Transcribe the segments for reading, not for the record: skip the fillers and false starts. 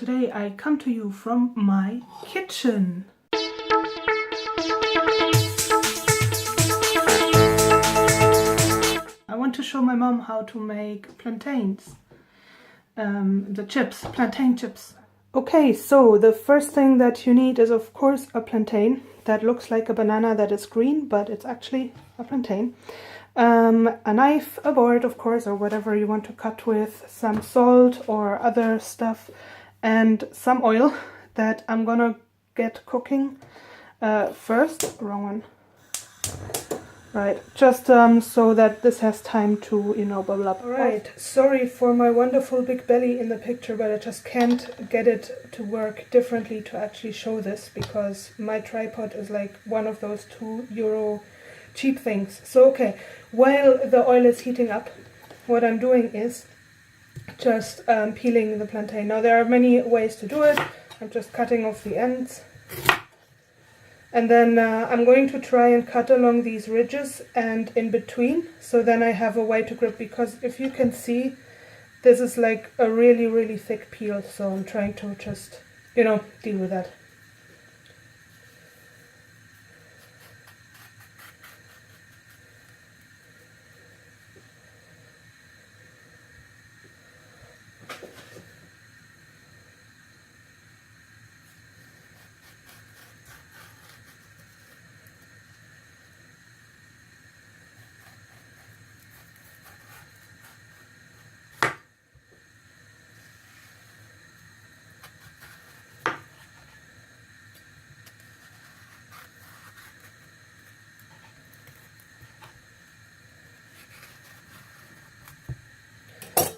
Today I come to you from my kitchen. I want to show my mom how to make plantains. The chips, plantain chips. Okay, so the first thing that you need is of course a plantain that looks like a banana that is green, but it's actually a plantain. A knife, a board of course, or whatever you want to cut with, some salt or other stuff, and some oil that I'm gonna get cooking first. Wrong one. Right, just so that this has time to, bubble up. Alright, sorry for my wonderful big belly in the picture, but I just can't get it to work differently to actually show this, because my tripod is like one of those €2 cheap things. So okay, while the oil is heating up, what I'm doing is just peeling the plantain. Now there are many ways to do it. I'm just cutting off the ends. And then I'm going to try and cut along these ridges and in between, so then I have a way to grip, because if you can see, this is like a really, really thick peel, so I'm trying to just, deal with that.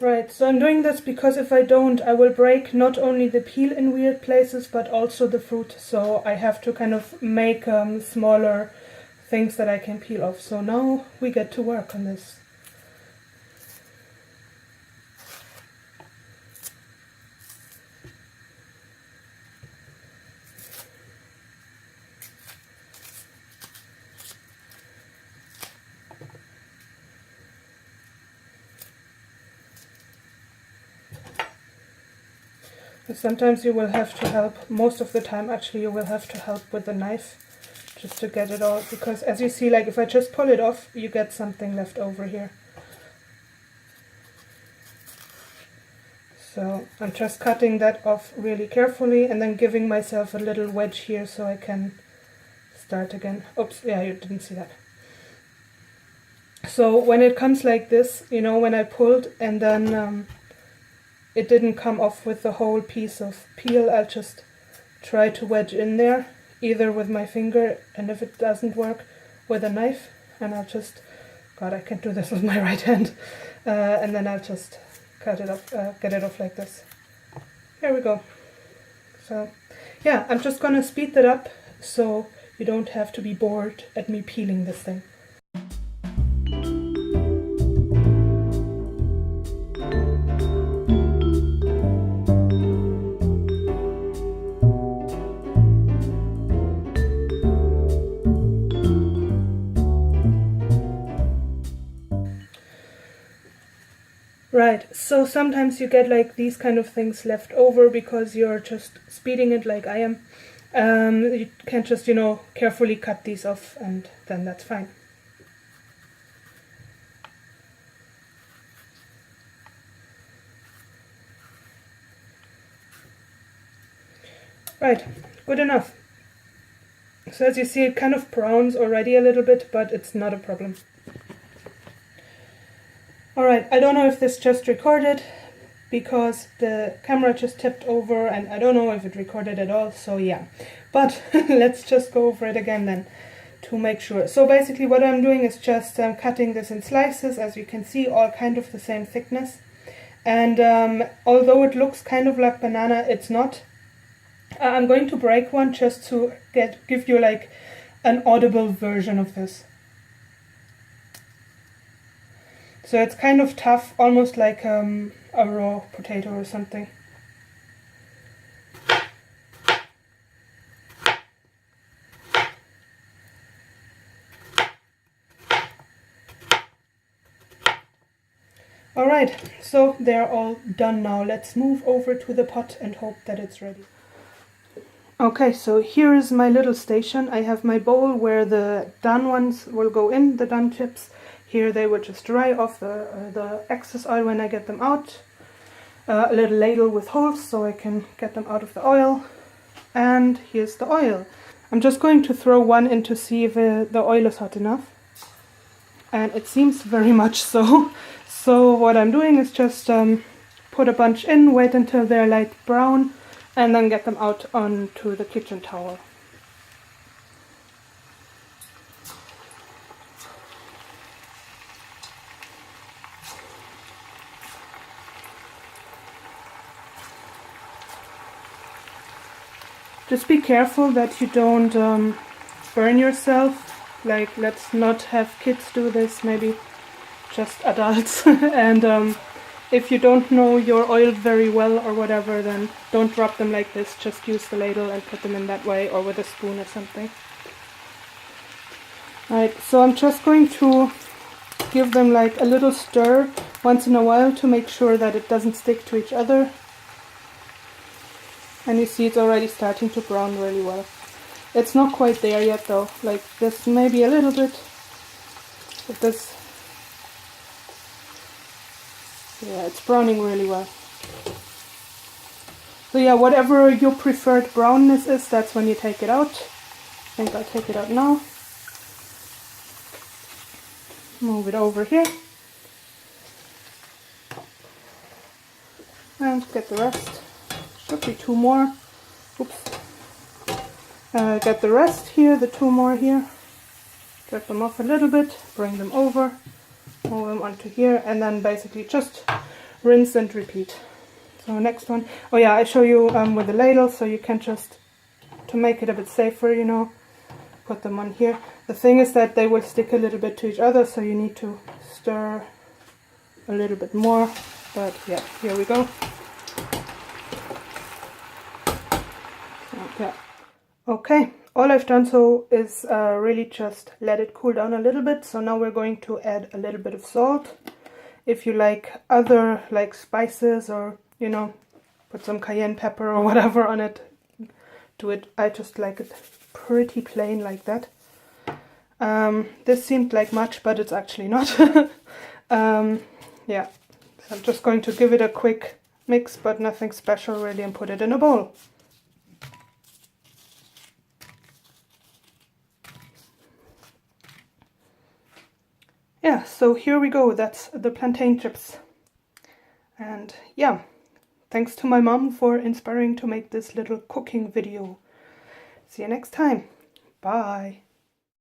Right, so I'm doing this because if I don't, I will break not only the peel in weird places, but also the fruit. So I have to kind of make smaller things that I can peel off. So now we get to work on this. Sometimes you will have to help, most of the time actually you will have to help with the knife just to get it all, because as you see, like if I just pull it off, you get something left over here. So I'm just cutting that off really carefully and then giving myself a little wedge here so I can start again. Oops, yeah, you didn't see that. So when it comes like this, when I pulled and then it didn't come off with the whole piece of peel, I'll just try to wedge in there, either with my finger, and if it doesn't work, with a knife, and I'll just, God, I can't do this with my right hand, and then I'll just cut it off, get it off like this. Here we go. So, yeah, I'm just gonna speed that up so you don't have to be bored at me peeling this thing. Right, so sometimes you get like these kind of things left over because you're just speeding it like I am. You can just, carefully cut these off, and then that's fine. Right, good enough. So as you see, it kind of browns already a little bit, but it's not a problem. Alright, I don't know if this just recorded, because the camera just tipped over and I don't know if it recorded at all, so yeah. But let's just go over it again then, to make sure. So basically what I'm doing is just cutting this in slices, as you can see, all kind of the same thickness. And although it looks kind of like banana, it's not. I'm going to break one just to give you like an audible version of this. So it's kind of tough, almost like a raw potato or something. Alright, so they're all done now. Let's move over to the pot and hope that it's ready. Okay, so here is my little station. I have my bowl where the done ones will go in, the done chips. Here they will just dry off the excess oil when I get them out. A little ladle with holes so I can get them out of the oil. And here's the oil. I'm just going to throw one in to see if the oil is hot enough. And it seems very much so. So what I'm doing is just put a bunch in, wait until they're light brown, and then get them out onto the kitchen towel. Just be careful that you don't burn yourself. Like, let's not have kids do this, maybe just adults. And if you don't know your oil very well or whatever, then don't drop them like this. Just use the ladle and put them in that way, or with a spoon or something. Alright, so I'm just going to give them like a little stir once in a while to make sure that it doesn't stick to each other. And you see it's already starting to brown really well. It's not quite there yet though, like this maybe a little bit, but this, yeah, it's browning really well. So yeah, whatever your preferred brownness is, that's when you take it out. I think I'll take it out now. Move it over here. And get the rest. Should be two more. Oops. Get the rest here, the two more here. Get them off a little bit, bring them over, move them onto here, and then basically just rinse and repeat. So next one, oh yeah, I show you with the ladle, so you can just, to make it a bit safer, you know, put them on here. The thing is that they will stick a little bit to each other, so you need to stir a little bit more, but yeah, here we go. Okay. Okay, all I've done so is really just let it cool down a little bit. So now we're going to add a little bit of salt. If you like other like spices, or you know, put some cayenne pepper or whatever on it, do it. I just like it pretty plain like that. This seemed like much, but it's actually not. Yeah, so I'm just going to give it a quick mix, but nothing special really, and put it in a bowl. Yeah, so here we go. That's the plantain chips. And yeah, thanks to my mom for inspiring to make this little cooking video. See you next time. Bye.